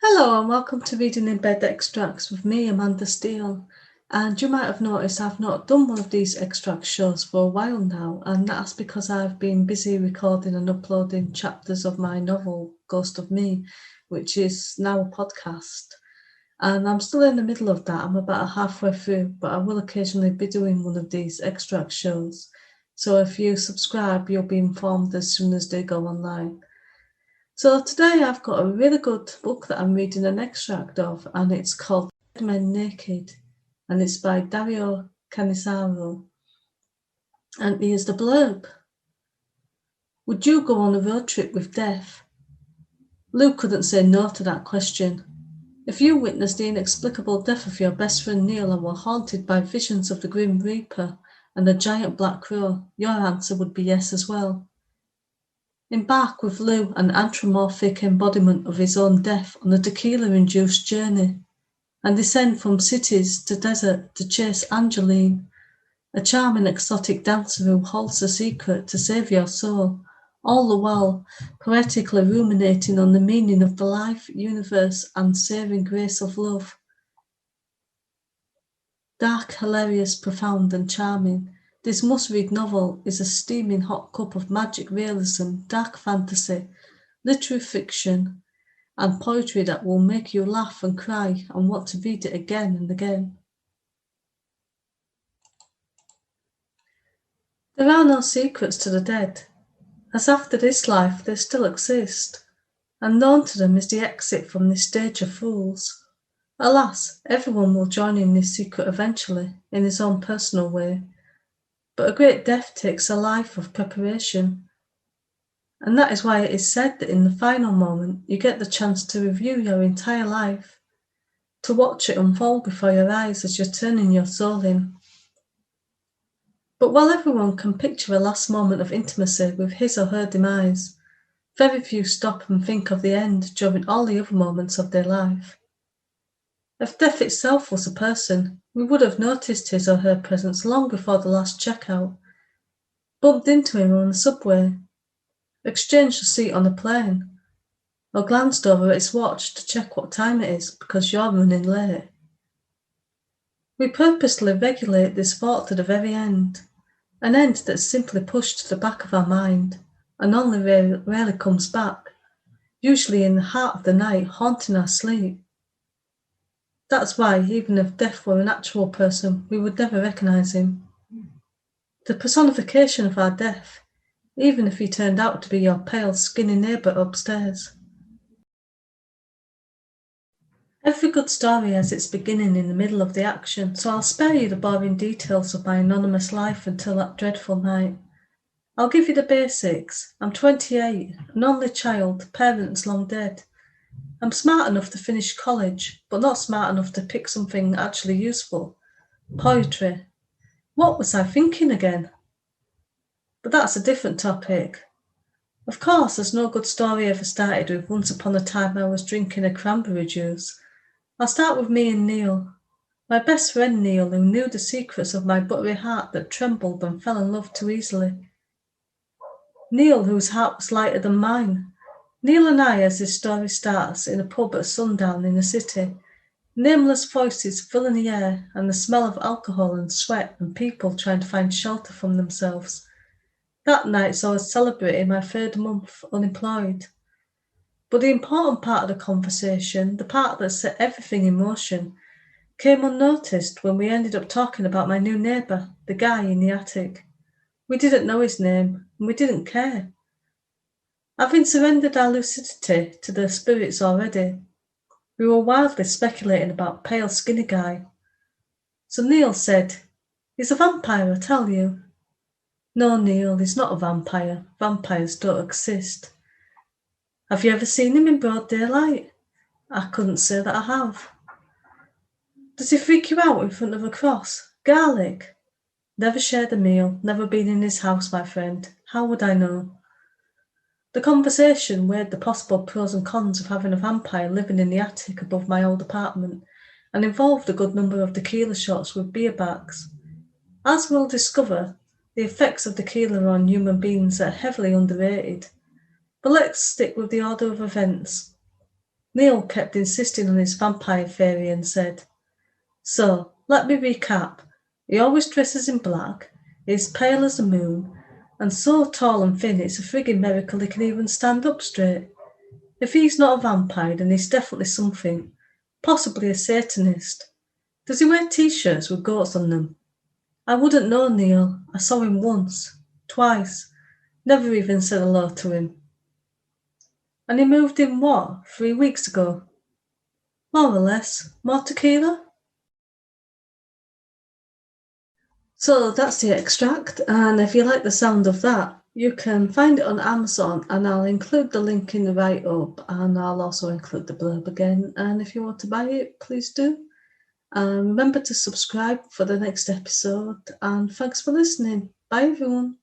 Hello and welcome to Reading in Bed Extracts with me, Amanda Steele. And you might have noticed I've not done one of these extract shows for a while now, and that's because I've been busy recording and uploading chapters of my novel, Ghost of Me, which is now a podcast. And I'm still in the middle of that. I'm about halfway through, but I will occasionally be doing one of these extract shows. So if you subscribe, you'll be informed as soon as they go online. So today I've got a really good book that I'm reading an extract of, and it's called Dead Men Naked, and it's by Dario Cannizzaro. And here's the blurb. Would you go on a road trip with death? Lou couldn't say no to that question. If you witnessed the inexplicable death of your best friend Neil and were haunted by visions of the Grim Reaper and the giant black crow, your answer would be yes as well. Embark with Lou, an anthropomorphic embodiment of his own death, on a tequila-induced journey, and descend from cities to desert to chase Angelene, a charming exotic dancer who holds the secret to save your soul, all the while poetically ruminating on the meaning of the life, universe, and saving grace of love. Dark, hilarious, profound, and charming, this must-read novel is a steaming hot cup of magic realism, dark fantasy, literary fiction, and poetry that will make you laugh and cry and want to read it again and again. There are no secrets to the dead, as after this life they still exist, and known to them is the exit from this stage of fools. Alas, everyone will join in this secret eventually, in his own personal way. But a great death takes a life of preparation. And that is why it is said that in the final moment you get the chance to review your entire life, to watch it unfold before your eyes as you're turning your soul in. But while everyone can picture a last moment of intimacy with his or her demise, very few stop and think of the end during all the other moments of their life. If death itself was a person, we would have noticed his or her presence long before the last checkout, bumped into him on the subway, exchanged a seat on a plane, or glanced over at his watch to check what time it is because you're running late. We purposely regulate this thought to the very end, an end that's simply pushed to the back of our mind and only rarely comes back, usually in the heart of the night, haunting our sleep. That's why, even if death were an actual person, we would never recognise him. The personification of our death, even if he turned out to be your pale, skinny neighbour upstairs. Every good story has its beginning in the middle of the action, so I'll spare you the boring details of my anonymous life until that dreadful night. I'll give you the basics. I'm 28, an only child, parents long dead. I'm smart enough to finish college, but not smart enough to pick something actually useful. Poetry. What was I thinking again? But that's a different topic. Of course, there's no good story ever started with once upon a time I was drinking a cranberry juice. I'll start with me and Neil. My best friend Neil, who knew the secrets of my buttery heart that trembled and fell in love too easily. Neil, whose heart was lighter than mine. Neil and I, as this story starts, in a pub at sundown in the city. Nameless voices filling the air and the smell of alcohol and sweat and people trying to find shelter from themselves. That night saw us celebrating my 3rd month unemployed. But the important part of the conversation, the part that set everything in motion, came unnoticed when we ended up talking about my new neighbour, the guy in the attic. We didn't know his name, and we didn't care. Having surrendered our lucidity to the spirits already, we were wildly speculating about pale, skinny guy. So Neil said, "He's a vampire, I tell you." "No, Neil, he's not a vampire. Vampires don't exist." "Have you ever seen him in broad daylight?" "I couldn't say that I have." "Does he freak you out in front of a cross? Garlic?" "Never shared a meal, never been in his house, my friend. How would I know?" The conversation weighed the possible pros and cons of having a vampire living in the attic above my old apartment, and involved a good number of tequila shots with beer backs. As we'll discover, the effects of tequila on human beings are heavily underrated. But let's stick with the order of events. Neil kept insisting on his vampire theory and said, "So, let me recap. He always dresses in black, is pale as the moon, and so tall and thin it's a frigging miracle he can even stand up straight. If he's not a vampire, then he's definitely something. Possibly a Satanist. Does he wear t-shirts with goats on them? I wouldn't know, Neil. I saw him once. Twice. Never even said hello to him. And he moved in what, 3 weeks ago? More or less. More tequila?" So that's the extract, and if you like the sound of that, you can find it on Amazon, and I'll include the link in the write-up, and I'll also include the blurb again, and if you want to buy it, please do. Remember to subscribe for the next episode, and thanks for listening. Bye everyone.